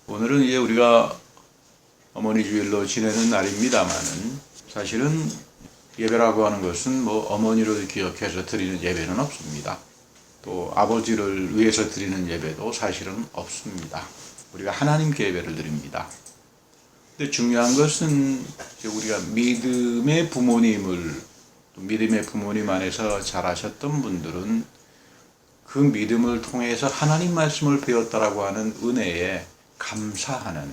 오늘은 이제 우리가 어머니 주일로 지내는 날입니다만은 사실은 예배라고 하는 것은 뭐 어머니를 기억해서 드리는 예배는 없습니다. 또 아버지를 위해서 드리는 예배도 사실은 없습니다. 우리가 하나님께 예배를 드립니다. 근데 중요한 것은 우리가 믿음의 부모님 안에서 자라셨던 분들은 그 믿음을 통해서 하나님 말씀을 배웠다라고 하는 은혜에 감사하는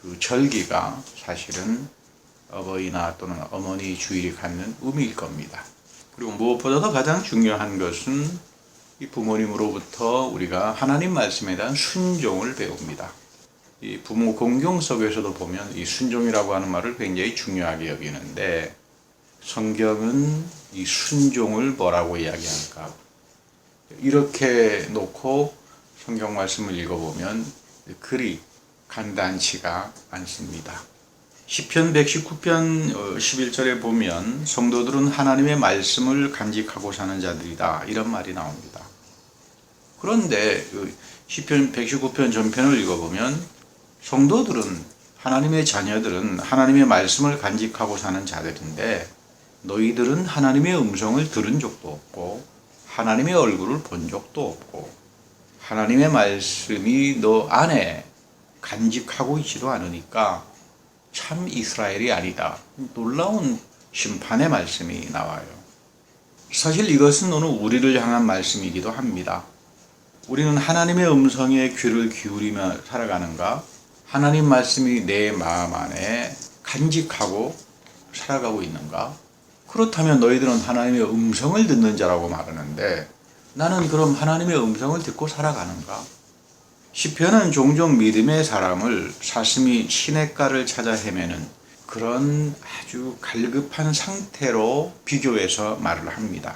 그 절기가 사실은 어버이날 또는 어머니 주일이 갖는 의미일 겁니다. 그리고 무엇보다도 가장 중요한 것은 이 부모님으로부터 우리가 하나님 말씀에 대한 순종을 배웁니다. 이 부모 공경 속에서도 보면 이 순종이라고 하는 말을 굉장히 중요하게 여기는데 성경은 이 순종을 뭐라고 이야기할까? 이렇게 놓고 성경 말씀을 읽어보면 그리 간단치가 않습니다. 시편 119편 11절에 보면 성도들은 하나님의 말씀을 간직하고 사는 자들이다 이런 말이 나옵니다. 그런데 시편 119편 전편을 읽어보면 성도들은 하나님의 자녀들은 하나님의 말씀을 간직하고 사는 자들인데 너희들은 하나님의 음성을 들은 적도 없고 하나님의 얼굴을 본 적도 없고 하나님의 말씀이 너 안에 간직하고 있지도 않으니까 참 이스라엘이 아니다. 놀라운 심판의 말씀이 나와요. 사실 이것은 오늘 우리를 향한 말씀이기도 합니다. 우리는 하나님의 음성에 귀를 기울이며 살아가는가? 하나님 말씀이 내 마음 안에 간직하고 살아가고 있는가? 그렇다면 너희들은 하나님의 음성을 듣는 자라고 말하는데 나는 그럼 하나님의 음성을 듣고 살아가는가? 시편은 종종 믿음의 사람을 사슴이 시냇가를 찾아 헤매는 그런 아주 갈급한 상태로 비교해서 말을 합니다.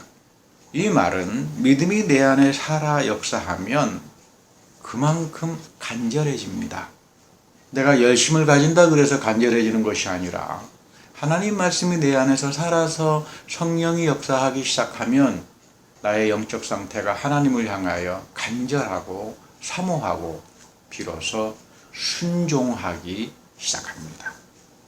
이 말은 믿음이 내 안에 살아 역사하면 그만큼 간절해집니다. 내가 열심을 가진다 그래서 간절해지는 것이 아니라 하나님 말씀이 내 안에서 살아서 성령이 역사하기 시작하면 나의 영적 상태가 하나님을 향하여 간절하고 사모하고 비로소 순종하기 시작합니다.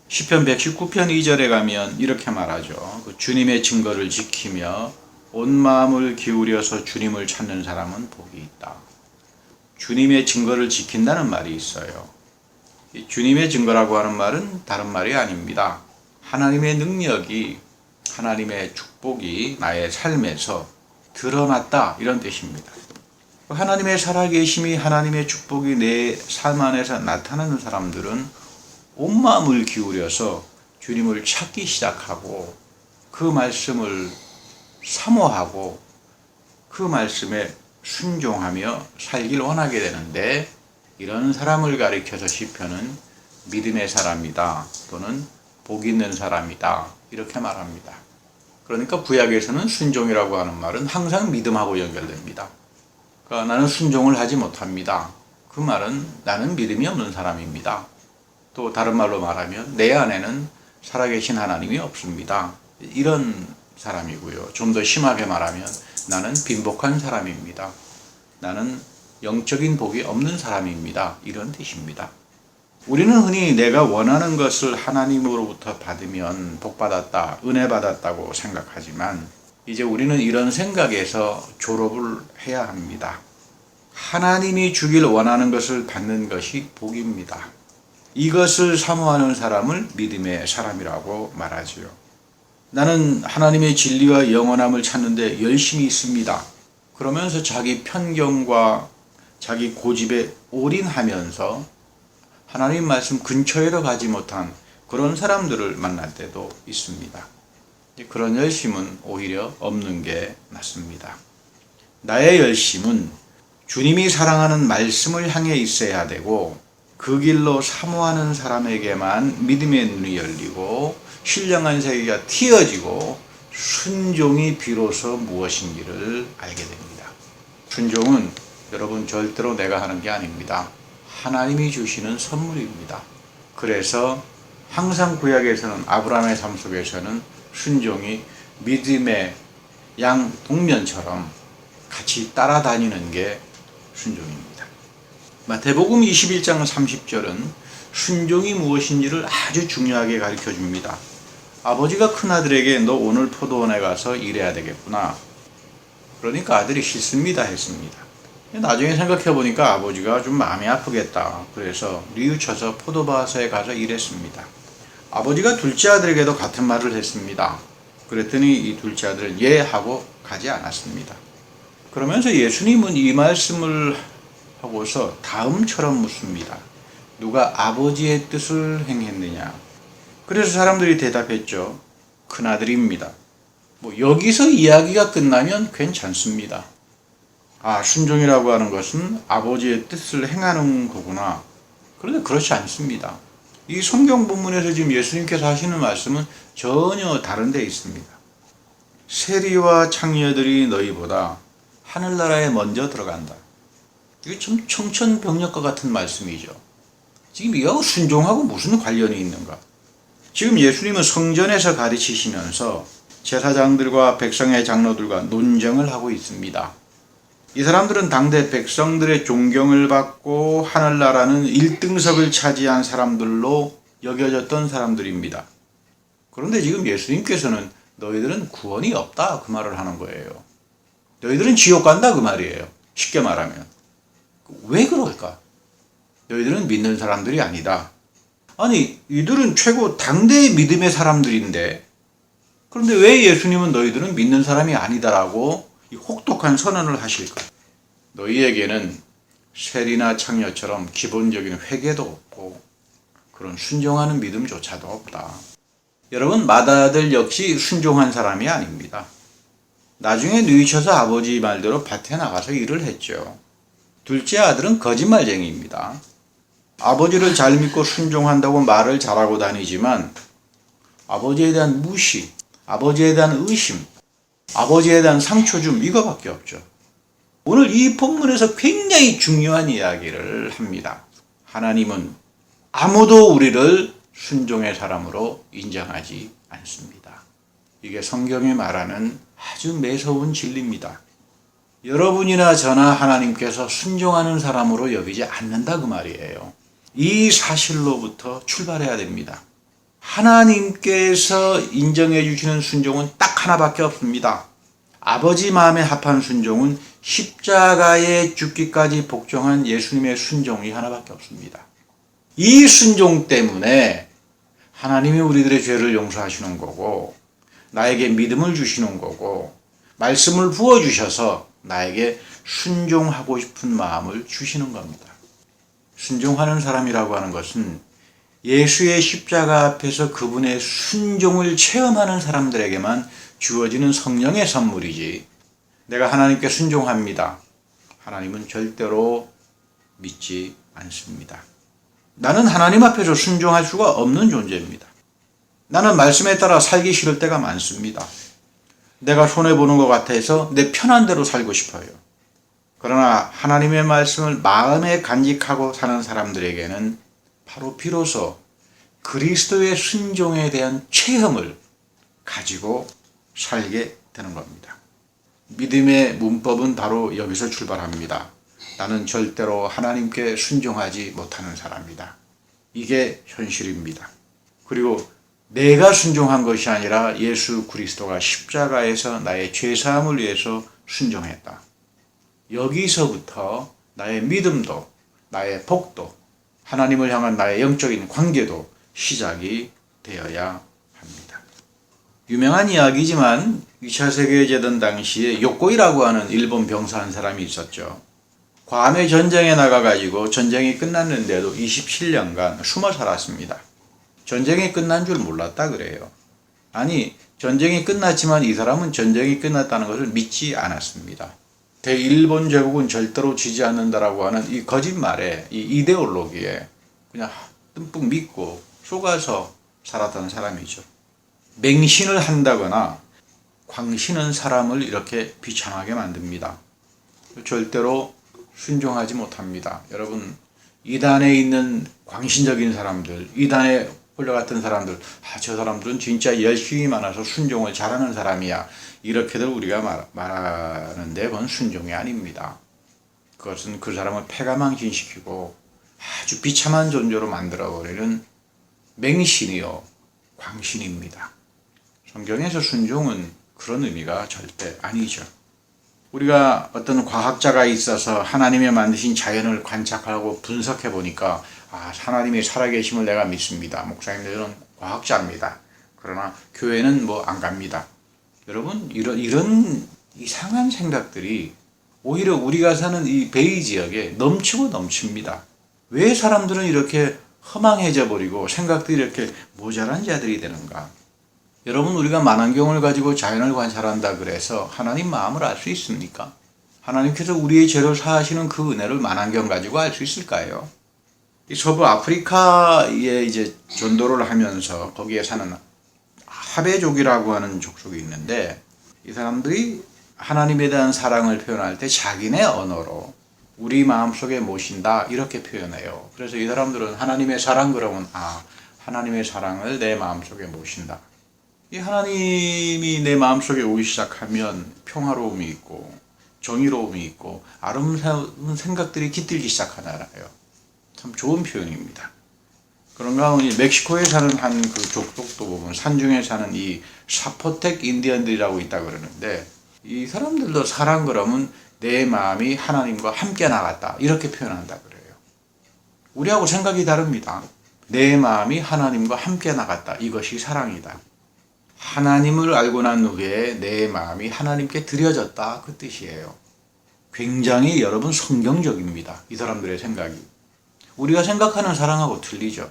시편 119편 2절에 가면 이렇게 말하죠. 주님의 증거를 지키며 온 마음을 기울여서 주님을 찾는 사람은 복이 있다. 주님의 증거를 지킨다는 말이 있어요. 이 주님의 증거라고 하는 말은 다른 말이 아닙니다. 하나님의 능력이, 하나님의 축복이 나의 삶에서 드러났다 이런 뜻입니다. 하나님의 살아계심이, 하나님의 축복이 내 삶 안에서 나타나는 사람들은 온 마음을 기울여서 주님을 찾기 시작하고 그 말씀을 사모하고 그 말씀에 순종하며 살길 원하게 되는데 이런 사람을 가리켜서 시편은 믿음의 사람이다 또는 복 있는 사람이다 이렇게 말합니다. 그러니까 구약에서는 순종이라고 하는 말은 항상 믿음하고 연결됩니다. 그러니까 나는 순종을 하지 못합니다. 그 말은 나는 믿음이 없는 사람입니다. 또 다른 말로 말하면 내 안에는 살아계신 하나님이 없습니다. 이런 사람이고요. 좀 더 심하게 말하면 나는 빈복한 사람입니다. 나는 영적인 복이 없는 사람입니다. 이런 뜻입니다. 우리는 흔히 내가 원하는 것을 하나님으로부터 받으면 복받았다, 은혜 받았다고 생각하지만 이제 우리는 이런 생각에서 졸업을 해야 합니다. 하나님이 주길 원하는 것을 받는 것이 복입니다. 이것을 사모하는 사람을 믿음의 사람이라고 말하지요. 나는 하나님의 진리와 영원함을 찾는데 열심히 있습니다. 그러면서 자기 편견과 자기 고집에 올인하면서 하나님 말씀 근처에도 가지 못한 그런 사람들을 만날 때도 있습니다. 그런 열심은 오히려 없는 게 낫습니다. 나의 열심은 주님이 사랑하는 말씀을 향해 있어야 되고 그 길로 사모하는 사람에게만 믿음의 눈이 열리고 신령한 세계가 튀어지고 순종이 비로소 무엇인지를 알게 됩니다. 순종은 여러분 절대로 내가 하는 게 아닙니다. 하나님이 주시는 선물입니다. 그래서 항상 구약에서는 아브라함의 삶 속에서는 순종이 믿음의 양 동면처럼 같이 따라다니는 게 순종입니다. 마태복음 21장 30절은 순종이 무엇인지를 아주 중요하게 가르쳐 줍니다. 아버지가 큰아들에게 너 오늘 포도원에 가서 일해야 되겠구나. 그러니까 아들이 싫습니다 했습니다. 나중에 생각해 보니까 아버지가 좀 마음이 아프겠다. 그래서 뉘우쳐서 포도밭에 가서 일했습니다. 아버지가 둘째 아들에게도 같은 말을 했습니다. 그랬더니 이 둘째 아들은 예 하고 가지 않았습니다. 그러면서 예수님은 이 말씀을 하고서 다음처럼 묻습니다. 누가 아버지의 뜻을 행했느냐? 그래서 사람들이 대답했죠. 큰아들입니다. 여기서 이야기가 끝나면 괜찮습니다. 아, 순종이라고 하는 것은 아버지의 뜻을 행하는 거구나. 그런데 그렇지 않습니다. 이 성경 본문에서 지금 예수님께서 하시는 말씀은 전혀 다른 데 있습니다. 세리와 창녀들이 너희보다 하늘나라에 먼저 들어간다. 이게 참 청천벽력과 같은 말씀이죠. 지금 이거하고 순종하고 무슨 관련이 있는가? 지금 예수님은 성전에서 가르치시면서 제사장들과 백성의 장로들과 논쟁을 하고 있습니다. 이 사람들은 당대 백성들의 존경을 받고 하늘나라는 1등석을 차지한 사람들로 여겨졌던 사람들입니다. 그런데 지금 예수님께서는 너희들은 구원이 없다 그 말을 하는 거예요. 너희들은 지옥 간다 그 말이에요. 쉽게 말하면. 왜 그럴까? 너희들은 믿는 사람들이 아니다. 아니, 이들은 최고 당대의 믿음의 사람들인데 그런데 왜 예수님은 너희들은 믿는 사람이 아니다라고 이 혹독한 선언을 하실까? 너희에게는 세리나 창녀처럼 기본적인 회개도 없고 그런 순종하는 믿음조차도 없다. 여러분, 맏아들 역시 순종한 사람이 아닙니다. 나중에 뉘우쳐서 아버지 말대로 밭에 나가서 일을 했죠. 둘째 아들은 거짓말쟁이입니다. 아버지를 잘 믿고 순종한다고 말을 잘하고 다니지만 아버지에 대한 무시, 아버지에 대한 의심, 아버지에 대한 상처 줌 이거밖에 없죠. 오늘 이 본문에서 굉장히 중요한 이야기를 합니다. 하나님은 아무도 우리를 순종의 사람으로 인정하지 않습니다. 이게 성경이 말하는 아주 매서운 진리입니다. 여러분이나 저나 하나님께서 순종하는 사람으로 여기지 않는다 그 말이에요. 이 사실로부터 출발해야 됩니다. 하나님께서 인정해 주시는 순종은 딱 하나밖에 없습니다. 아버지 마음에 합한 순종은 십자가에 죽기까지 복종한 예수님의 순종이 하나밖에 없습니다. 이 순종 때문에 하나님이 우리들의 죄를 용서하시는 거고 나에게 믿음을 주시는 거고 말씀을 부어주셔서 나에게 순종하고 싶은 마음을 주시는 겁니다. 순종하는 사람이라고 하는 것은 예수의 십자가 앞에서 그분의 순종을 체험하는 사람들에게만 주어지는 성령의 선물이지 내가 하나님께 순종합니다. 하나님은 절대로 믿지 않습니다. 나는 하나님 앞에서 순종할 수가 없는 존재입니다. 나는 말씀에 따라 살기 싫을 때가 많습니다. 내가 손해보는 것 같아서 내 편한 대로 살고 싶어요. 그러나 하나님의 말씀을 마음에 간직하고 사는 사람들에게는 바로 비로소 그리스도의 순종에 대한 체험을 가지고 살게 되는 겁니다. 믿음의 문법은 바로 여기서 출발합니다. 나는 절대로 하나님께 순종하지 못하는 사람이다. 이게 현실입니다. 그리고 내가 순종한 것이 아니라 예수 그리스도가 십자가에서 나의 죄사함을 위해서 순종했다. 여기서부터 나의 믿음도 나의 복도 하나님을 향한 나의 영적인 관계도 시작이 되어야 합니다. 유명한 이야기지만 2차 세계대전 당시에 요코이라고 하는 일본 병사 한 사람이 있었죠. 괌에 전쟁에 나가가지고 전쟁이 끝났는데도 27년간 숨어 살았습니다. 전쟁이 끝난 줄 몰랐다 그래요. 아니, 전쟁이 끝났지만 이 사람은 전쟁이 끝났다는 것을 믿지 않았습니다. 대일본 제국은 절대로 지지 않는다라고 하는 이 거짓말에, 이 이데올로기에 그냥 듬뿍 믿고 속아서 살았던 사람이죠. 맹신을 한다거나 광신은 사람을 이렇게 비참하게 만듭니다. 절대로 순종하지 못합니다. 여러분, 이단에 있는 광신적인 사람들, 이단에 홀려갔던 사람들, 저 사람들은 진짜 열심히 많아서 순종을 잘하는 사람이야. 이렇게들 우리가 말하는데 그건 순종이 아닙니다. 그것은 그 사람을 패가망신시키고 아주 비참한 존재로 만들어버리는 맹신이요 광신입니다. 성경에서 순종은 그런 의미가 절대 아니죠. 우리가 어떤 과학자가 있어서 하나님의 만드신 자연을 관찰하고 분석해 보니까 하나님이 살아계심을 내가 믿습니다. 목사님들은 과학자입니다. 그러나 교회는 안 갑니다. 여러분 이런 이상한 생각들이 오히려 우리가 사는 이 베이 지역에 넘치고 넘칩니다. 왜 사람들은 이렇게 허망해져 버리고 생각들이 이렇게 모자란 자들이 되는가? 여러분 우리가 만안경을 가지고 자연을 관찰한다 그래서 하나님 마음을 알 수 있습니까? 하나님께서 우리의 죄를 사하시는 그 은혜를 만안경 가지고 알 수 있을까요? 이 서부 아프리카에 이제 전도를 하면서 거기에 사는 하베족이라고 하는 족속이 있는데 이 사람들이 하나님에 대한 사랑을 표현할 때 자기네 언어로 우리 마음속에 모신다 이렇게 표현해요. 그래서 이 사람들은 하나님의 사랑 그러면 하나님의 사랑을 내 마음속에 모신다. 이 하나님이 내 마음속에 오기 시작하면 평화로움이 있고 정의로움이 있고 아름다운 생각들이 깃들기 시작하잖아요. 참 좋은 표현입니다. 그런가 하면 멕시코에 사는 한 그 족속도 보면 산중에 사는 이 사포텍 인디언들이라고 있다 그러는데 이 사람들도 사랑 그러면 내 마음이 하나님과 함께 나갔다 이렇게 표현한다 그래요. 우리하고 생각이 다릅니다. 내 마음이 하나님과 함께 나갔다 이것이 사랑이다. 하나님을 알고 난 후에 내 마음이 하나님께 드려졌다 그 뜻이에요. 굉장히 여러분 성경적입니다. 이 사람들의 생각이. 우리가 생각하는 사랑하고 틀리죠.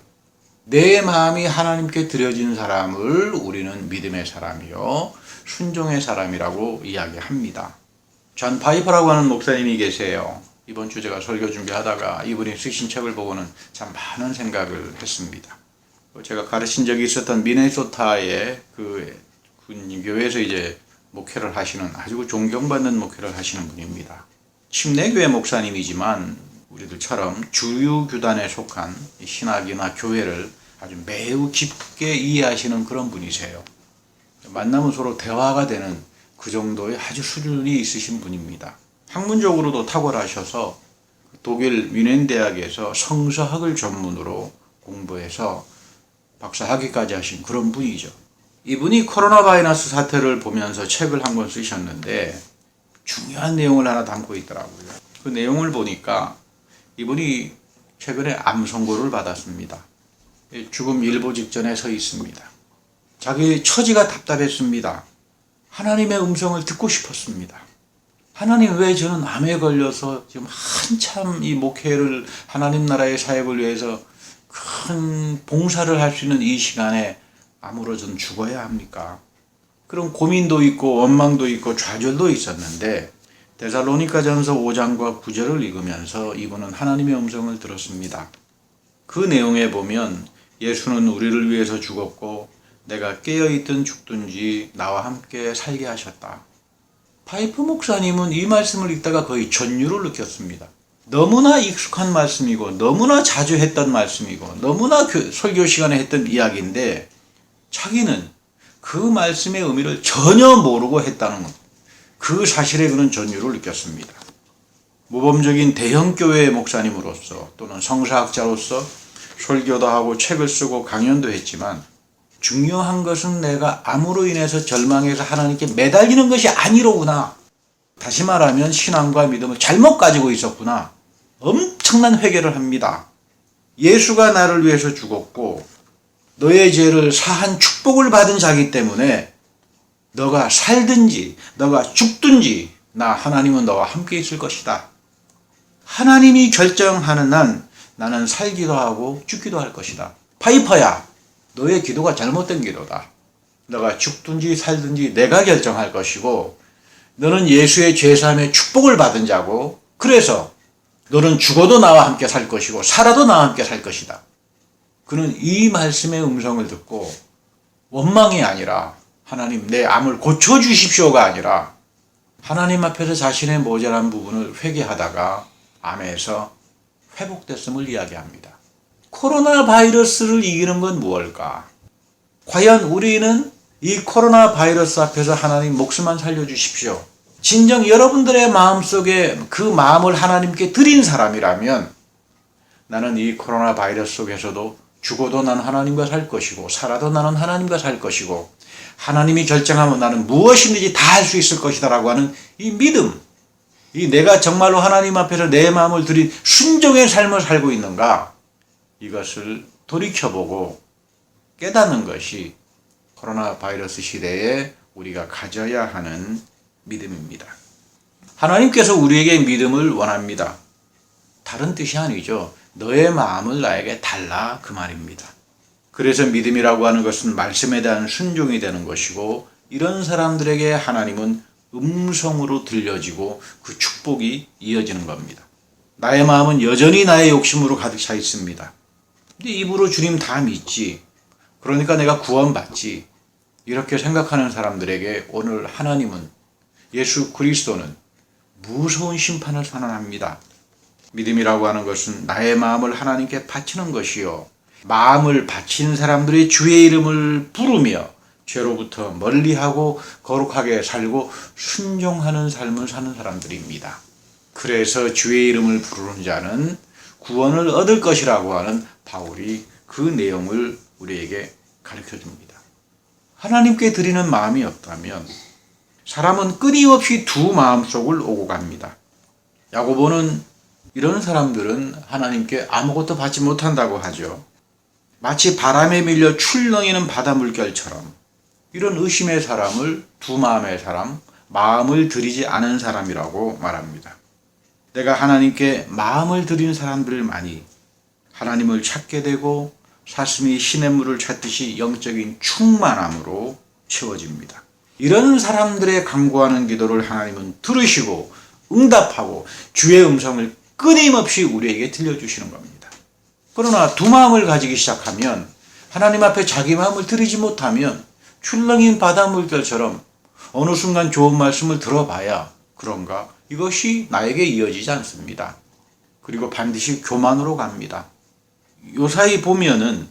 내 마음이 하나님께 드려진 사람을 우리는 믿음의 사람이요 순종의 사람이라고 이야기합니다. 존 파이퍼라고 하는 목사님이 계세요. 이번 주 제가 설교 준비하다가 이분이 쓰신 책을 보고는 참 많은 생각을 했습니다. 제가 가르친 적이 있었던 미네소타의 그 교회에서 이제 목회를 하시는 아주 존경받는 목회를 하시는 분입니다. 침례교회 목사님이지만 우리들처럼 주류 교단에 속한 신학이나 교회를 아주 매우 깊게 이해하시는 그런 분이세요. 만나면 서로 대화가 되는 그 정도의 아주 수준이 있으신 분입니다. 학문적으로도 탁월하셔서 독일 뮌헨 대학에서 성서학을 전문으로 공부해서 박사학위까지 하신 그런 분이죠. 이분이 코로나 바이러스 사태를 보면서 책을 한 권 쓰셨는데 중요한 내용을 하나 담고 있더라고요. 그 내용을 보니까 이분이 최근에 암 선고를 받았습니다. 죽음 일보 직전에 서 있습니다. 자기 처지가 답답했습니다. 하나님의 음성을 듣고 싶었습니다. 하나님 왜 저는 암에 걸려서 지금 한참 이 목회를 하나님 나라의 사역을 위해서 큰 봉사를 할 수 있는 이 시간에 암으로 전 죽어야 합니까? 그런 고민도 있고 원망도 있고 좌절도 있었는데 데살로니가전서 5장과 9절을 읽으면서 이분은 하나님의 음성을 들었습니다. 그 내용에 보면 예수는 우리를 위해서 죽었고 내가 깨어있든 죽든지 나와 함께 살게 하셨다. 파이프 목사님은 이 말씀을 읽다가 거의 전율을 느꼈습니다. 너무나 익숙한 말씀이고 너무나 자주 했던 말씀이고 너무나 설교 시간에 했던 이야기인데 자기는 그 말씀의 의미를 전혀 모르고 했다는 그 사실에 그는 전율을 느꼈습니다. 모범적인 대형교회의 목사님으로서 또는 성사학자로서 설교도 하고 책을 쓰고 강연도 했지만 중요한 것은 내가 암으로 인해서 절망해서 하나님께 매달리는 것이 아니로구나. 다시 말하면 신앙과 믿음을 잘못 가지고 있었구나. 엄청난 회개를 합니다. 예수가 나를 위해서 죽었고 너의 죄를 사한 축복을 받은 자기 때문에 너가 살든지 너가 죽든지 나 하나님은 너와 함께 있을 것이다. 하나님이 결정하는 한 나는 살기도 하고 죽기도 할 것이다. 파이퍼야, 너의 기도가 잘못된 기도다. 너가 죽든지 살든지 내가 결정할 것이고 너는 예수의 죄사함의 축복을 받은 자고 그래서 너는 죽어도 나와 함께 살 것이고 살아도 나와 함께 살 것이다. 그는 이 말씀의 음성을 듣고 원망이 아니라 하나님 내 암을 고쳐주십시오가 아니라 하나님 앞에서 자신의 모자란 부분을 회개하다가 암에서 회복됐음을 이야기합니다. 코로나 바이러스를 이기는 건 무엇일까? 과연 우리는 이 코로나 바이러스 앞에서 하나님 목숨만 살려주십시오. 진정 여러분들의 마음속에 그 마음을 하나님께 드린 사람이라면 나는 이 코로나 바이러스 속에서도 죽어도 나는 하나님과 살 것이고 살아도 나는 하나님과 살 것이고 하나님이 결정하면 나는 무엇이든지 다 할 수 있을 것이다 라고 하는 이 믿음, 이 내가 정말로 하나님 앞에서 내 마음을 드린 순종의 삶을 살고 있는가, 이것을 돌이켜보고 깨닫는 것이 코로나 바이러스 시대에 우리가 가져야 하는 믿음입니다. 하나님께서 우리에게 믿음을 원합니다. 다른 뜻이 아니죠. 너의 마음을 나에게 달라, 그 말입니다. 그래서 믿음이라고 하는 것은 말씀에 대한 순종이 되는 것이고, 이런 사람들에게 하나님은 음성으로 들려지고 그 축복이 이어지는 겁니다. 나의 마음은 여전히 나의 욕심으로 가득 차 있습니다. 근데 입으로 주님 다 믿지, 그러니까 내가 구원받지, 이렇게 생각하는 사람들에게 오늘 하나님은, 예수 그리스도는 무서운 심판을 선언합니다. 믿음이라고 하는 것은 나의 마음을 하나님께 바치는 것이요, 마음을 바친 사람들이 주의 이름을 부르며 죄로부터 멀리하고 거룩하게 살고 순종하는 삶을 사는 사람들입니다. 그래서 주의 이름을 부르는 자는 구원을 얻을 것이라고 하는 바울이 그 내용을 우리에게 가르쳐 줍니다. 하나님께 드리는 마음이 없다면 사람은 끊임없이 두 마음속을 오고 갑니다. 야고보는 이런 사람들은 하나님께 아무것도 받지 못한다고 하죠. 마치 바람에 밀려 출렁이는 바다 물결처럼 이런 의심의 사람을 두 마음의 사람, 마음을 들이지 않은 사람이라고 말합니다. 내가 하나님께 마음을 들인 사람들만이 하나님을 찾게 되고 사슴이 시냇물을 찾듯이 영적인 충만함으로 채워집니다. 이런 사람들의 간구하는 기도를 하나님은 들으시고 응답하고 주의 음성을 끊임없이 우리에게 들려주시는 겁니다. 그러나 두 마음을 가지기 시작하면, 하나님 앞에 자기 마음을 들이지 못하면 출렁인 바다 물결처럼 어느 순간 좋은 말씀을 들어봐야 그런가, 이것이 나에게 이어지지 않습니다. 그리고 반드시 교만으로 갑니다. 요사이 보면은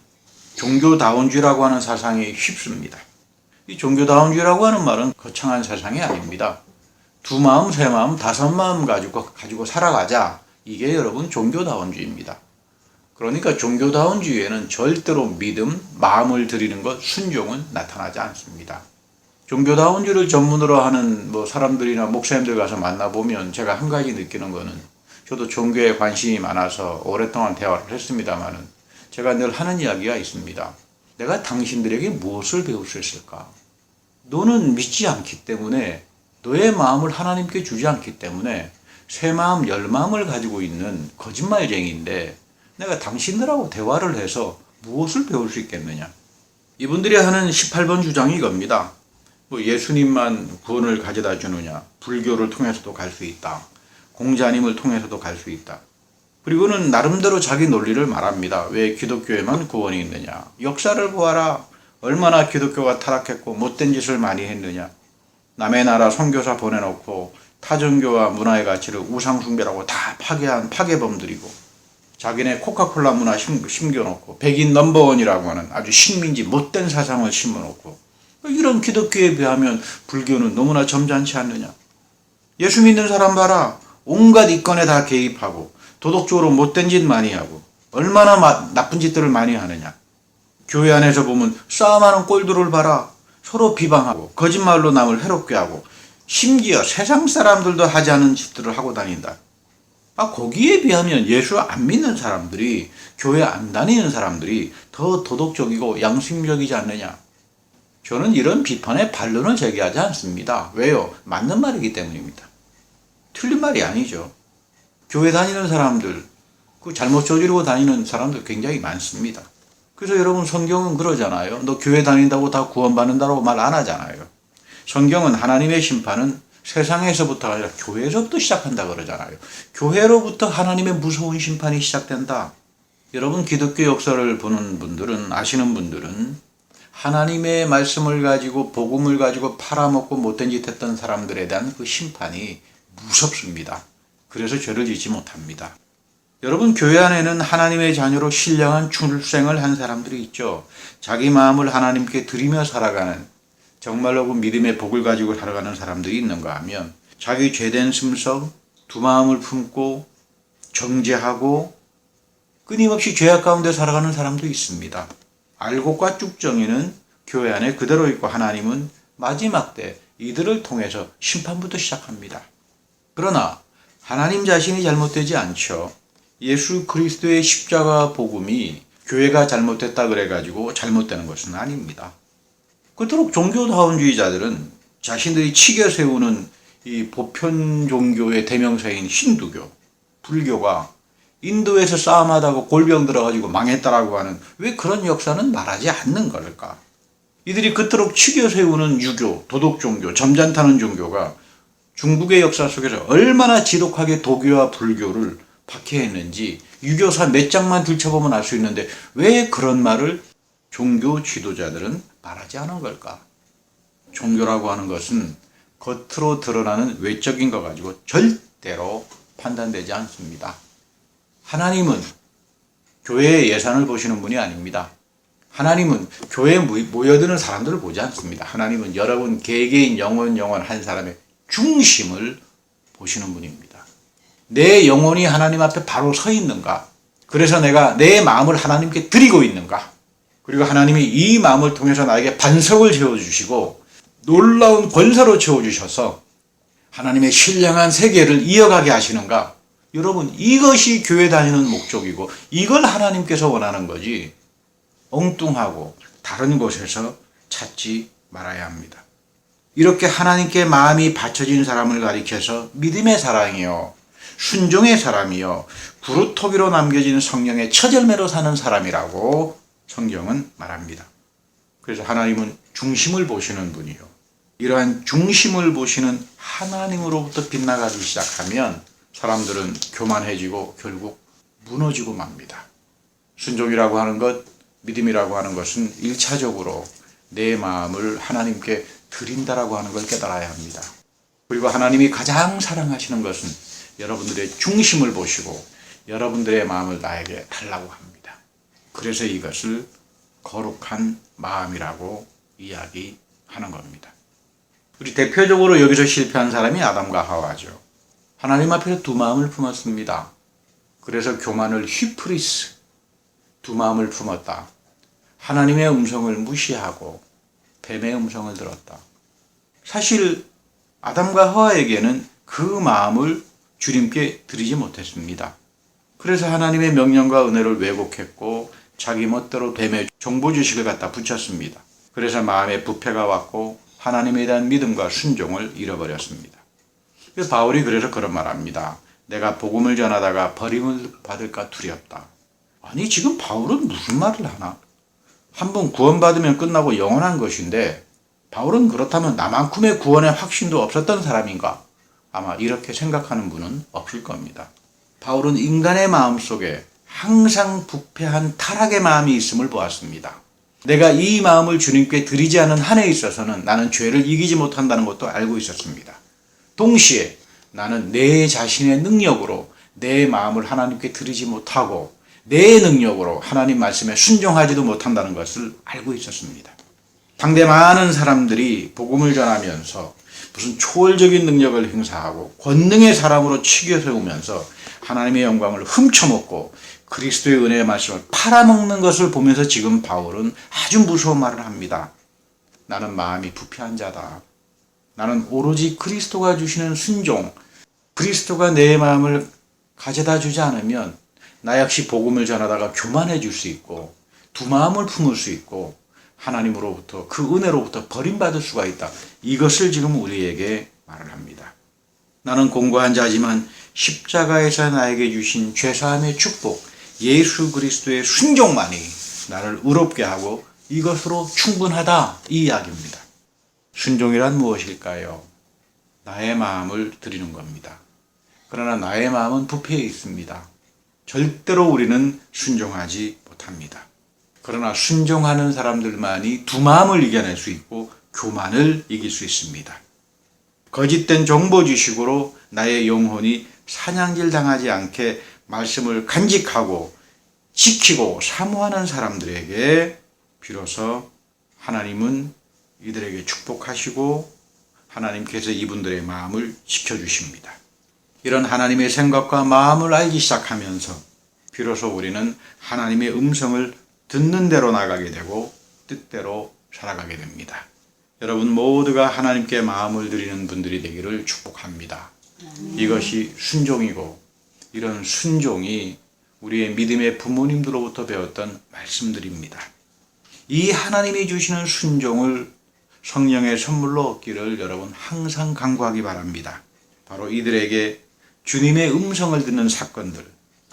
종교다운주의라고 하는 사상이 휩습니다. 이 종교다운주의라고 하는 말은 거창한 사상이 아닙니다. 두 마음, 세 마음, 다섯 마음 가지고 살아가자. 이게 여러분 종교다운주의입니다. 그러니까 종교다운주의에는 절대로 믿음, 마음을 드리는 것, 순종은 나타나지 않습니다. 종교다운주의를 전문으로 하는 사람들이나 목사님들 가서 만나보면 제가 한 가지 느끼는 거는, 저도 종교에 관심이 많아서 오랫동안 대화를 했습니다마는 제가 늘 하는 이야기가 있습니다. 내가 당신들에게 무엇을 배울 수 있을까? 너는 믿지 않기 때문에, 너의 마음을 하나님께 주지 않기 때문에 새 마음, 열 마음을 가지고 있는 거짓말쟁이인데 내가 당신들하고 대화를 해서 무엇을 배울 수 있겠느냐? 이분들이 하는 18번 주장이 이겁니다. 예수님만 구원을 가져다 주느냐? 불교를 통해서도 갈 수 있다. 공자님을 통해서도 갈 수 있다. 그리고는 나름대로 자기 논리를 말합니다. 왜 기독교에만 구원이 있느냐? 역사를 보아라. 얼마나 기독교가 타락했고 못된 짓을 많이 했느냐? 남의 나라 선교사 보내놓고 타종교와 문화의 가치를 우상숭배라고 다 파괴한 파괴범들이고, 자기네 코카콜라 문화 심겨놓고 백인 넘버원이라고 하는 아주 식민지 못된 사상을 심어놓고, 이런 기독교에 비하면 불교는 너무나 점잖지 않느냐? 예수 믿는 사람 봐라. 온갖 이권에 다 개입하고 도덕적으로 못된 짓 많이 하고 얼마나 나쁜 짓들을 많이 하느냐? 교회 안에서 보면 싸움하는 꼴들을 봐라. 서로 비방하고 거짓말로 남을 해롭게 하고 심지어 세상 사람들도 하지 않은 짓들을 하고 다닌다. 거기에 비하면 예수 안 믿는 사람들이, 교회 안 다니는 사람들이 더 도덕적이고 양심적이지 않느냐? 저는 이런 비판에 반론을 제기하지 않습니다. 왜요? 맞는 말이기 때문입니다. 틀린 말이 아니죠. 교회 다니는 사람들, 그 잘못 저지르고 다니는 사람들 굉장히 많습니다. 그래서 여러분, 성경은 그러잖아요. 너 교회 다닌다고 다 구원받는다고 말 안 하잖아요. 성경은 하나님의 심판은 세상에서부터가 아니라 교회에서부터 시작한다 그러잖아요. 교회로부터 하나님의 무서운 심판이 시작된다. 여러분, 기독교 역사를 보는 분들은, 아시는 분들은 하나님의 말씀을 가지고 복음을 가지고 팔아먹고 못된 짓 했던 사람들에 대한 그 심판이 무섭습니다. 그래서 죄를 짓지 못합니다. 여러분, 교회 안에는 하나님의 자녀로 신령한 출생을 한 사람들이 있죠. 자기 마음을 하나님께 드리며 살아가는, 정말로 그 믿음의 복을 가지고 살아가는 사람들이 있는가 하면 자기 죄된 심성, 두 마음을 품고 정죄하고 끊임없이 죄악 가운데 살아가는 사람도 있습니다. 알곡과 쭉정이는 교회 안에 그대로 있고 하나님은 마지막 때 이들을 통해서 심판부터 시작합니다. 그러나 하나님 자신이 잘못되지 않죠. 예수 그리스도의 십자가 복음이 교회가 잘못됐다 그래가지고 잘못되는 것은 아닙니다. 그토록 종교다원주의자들은 자신들이 치겨 세우는 이 보편 종교의 대명사인 힌두교, 불교가 인도에서 싸움하다가 골병 들어가지고 망했다라고 하는 왜 그런 역사는 말하지 않는 걸까? 이들이 그토록 치겨 세우는 유교, 도덕종교, 점잖다는 종교가 중국의 역사 속에서 얼마나 지독하게 도교와 불교를 박해했는지 유교사 몇 장만 들춰보면 알 수 있는데 왜 그런 말을 종교 지도자들은 말하지 않은 걸까? 종교라고 하는 것은 겉으로 드러나는 외적인 것 가지고 절대로 판단되지 않습니다. 하나님은 교회의 예산을 보시는 분이 아닙니다. 하나님은 교회에 모여드는 사람들을 보지 않습니다. 하나님은 여러분 개개인 영혼 한 사람의 중심을 보시는 분입니다. 내 영혼이 하나님 앞에 바로 서 있는가? 그래서 내가 내 마음을 하나님께 드리고 있는가? 그리고 하나님이 이 마음을 통해서 나에게 반석을 세워주시고 놀라운 권세로 채워주셔서 하나님의 신령한 세계를 이어가게 하시는가? 여러분 이것이 교회 다니는 목적이고 이걸 하나님께서 원하는 거지 엉뚱하고 다른 곳에서 찾지 말아야 합니다. 이렇게 하나님께 마음이 받쳐진 사람을 가리켜서 믿음의 사랑이요 순종의 사람이요 구루토기로 남겨진 성령의 처절매로 사는 사람이라고 성경은 말합니다. 그래서 하나님은 중심을 보시는 분이요 이러한 중심을 보시는 하나님으로부터 빗나가기 시작하면 사람들은 교만해지고 결국 무너지고 맙니다. 순종이라고 하는 것, 믿음이라고 하는 것은 1차적으로 내 마음을 하나님께 드린다라고 하는 걸 깨달아야 합니다. 그리고 하나님이 가장 사랑하시는 것은 여러분들의 중심을 보시고 여러분들의 마음을 나에게 달라고 합니다. 그래서 이것을 거룩한 마음이라고 이야기하는 겁니다. 우리 대표적으로 여기서 실패한 사람이 아담과 하와죠. 하나님 앞에서 두 마음을 품었습니다. 그래서 교만을 휘프리스, 두 마음을 품었다. 하나님의 음성을 무시하고 뱀의 음성을 들었다. 사실 아담과 하와에게는 그 마음을 주님께 드리지 못했습니다. 그래서 하나님의 명령과 은혜를 왜곡했고 자기 멋대로 뱀의 정보주식을 갖다 붙였습니다. 그래서 마음에 부패가 왔고 하나님에 대한 믿음과 순종을 잃어버렸습니다. 바울이 그래서 그런 말합니다. 내가 복음을 전하다가 버림을 받을까 두렵다. 아니 지금 바울은 무슨 말을 하나? 한번 구원받으면 끝나고 영원한 것인데 바울은 그렇다면 나만큼의 구원의 확신도 없었던 사람인가? 아마 이렇게 생각하는 분은 없을 겁니다. 바울은 인간의 마음속에 항상 부패한 타락의 마음이 있음을 보았습니다. 내가 이 마음을 주님께 드리지 않은 한에 있어서는 나는 죄를 이기지 못한다는 것도 알고 있었습니다. 동시에 나는 내 자신의 능력으로 내 마음을 하나님께 드리지 못하고 내 능력으로 하나님 말씀에 순종하지도 못한다는 것을 알고 있었습니다. 당대 많은 사람들이 복음을 전하면서 무슨 초월적인 능력을 행사하고 권능의 사람으로 치켜 세우면서 하나님의 영광을 훔쳐먹고 그리스도의 은혜의 말씀을 팔아먹는 것을 보면서 지금 바울은 아주 무서운 말을 합니다. 나는 마음이 부패한 자다. 나는 오로지 그리스도가 주시는 순종, 그리스도가 내 마음을 가져다 주지 않으면 나 역시 복음을 전하다가 교만해질 수 있고 두 마음을 품을 수 있고 하나님으로부터 그 은혜로부터 버림받을 수가 있다. 이것을 지금 우리에게 말을 합니다. 나는 공고한 자지만 십자가에서 나에게 주신 죄사함의 축복, 예수 그리스도의 순종만이 나를 의롭게 하고 이것으로 충분하다 이 이야기입니다. 순종이란 무엇일까요? 나의 마음을 드리는 겁니다. 그러나 나의 마음은 부패해 있습니다. 절대로 우리는 순종하지 못합니다. 그러나 순종하는 사람들만이 두 마음을 이겨낼 수 있고 교만을 이길 수 있습니다. 거짓된 정보지식으로 나의 영혼이 사냥질 당하지 않게 말씀을 간직하고 지키고 사모하는 사람들에게 비로소 하나님은 이들에게 축복하시고 하나님께서 이분들의 마음을 지켜주십니다. 이런 하나님의 생각과 마음을 알기 시작하면서 비로소 우리는 하나님의 음성을 듣는 대로 나가게 되고 뜻대로 살아가게 됩니다. 여러분 모두가 하나님께 마음을 드리는 분들이 되기를 축복합니다. 이것이 순종이고 이런 순종이 우리의 믿음의 부모님들로부터 배웠던 말씀들입니다. 이 하나님이 주시는 순종을 성령의 선물로 얻기를 여러분 항상 간구하기 바랍니다. 바로 이들에게 주님의 음성을 듣는 사건들,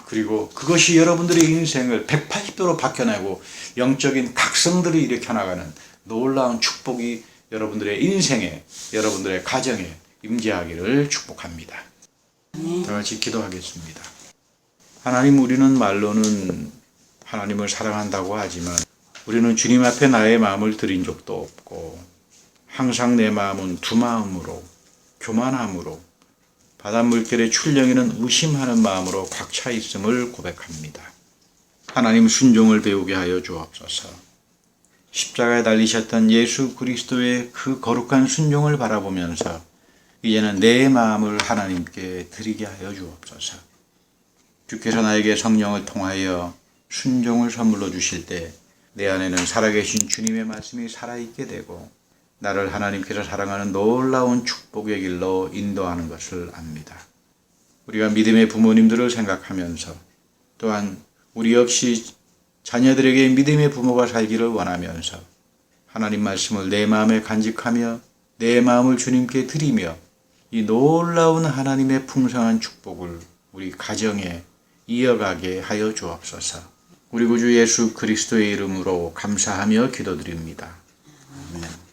그리고 그것이 여러분들의 인생을 180도로 바뀌어내고 영적인 각성들을 일으켜 나가는 놀라운 축복이 여러분들의 인생에, 여러분들의 가정에 임재하기를 축복합니다. 다 같이 기도하겠습니다. 하나님, 우리는 말로는 하나님을 사랑한다고 하지만 우리는 주님 앞에 나의 마음을 드린 적도 없고 항상 내 마음은 두 마음으로, 교만함으로, 바닷물결의 출렁이는 의심하는 마음으로 꽉 차 있음을 고백합니다. 하나님, 순종을 배우게 하여 주옵소서. 십자가에 달리셨던 예수 그리스도의 그 거룩한 순종을 바라보면서 이제는 내 마음을 하나님께 드리게 하여 주옵소서. 주께서 나에게 성령을 통하여 순종을 선물로 주실 때 내 안에는 살아계신 주님의 말씀이 살아있게 되고 나를 하나님께서 사랑하는 놀라운 축복의 길로 인도하는 것을 압니다. 우리가 믿음의 부모님들을 생각하면서 또한 우리 역시 자녀들에게 믿음의 부모가 살기를 원하면서 하나님 말씀을 내 마음에 간직하며 내 마음을 주님께 드리며 이 놀라운 하나님의 풍성한 축복을 우리 가정에 이어가게 하여 주옵소서. 우리 구주 예수 그리스도의 이름으로 감사하며 기도드립니다. 아멘.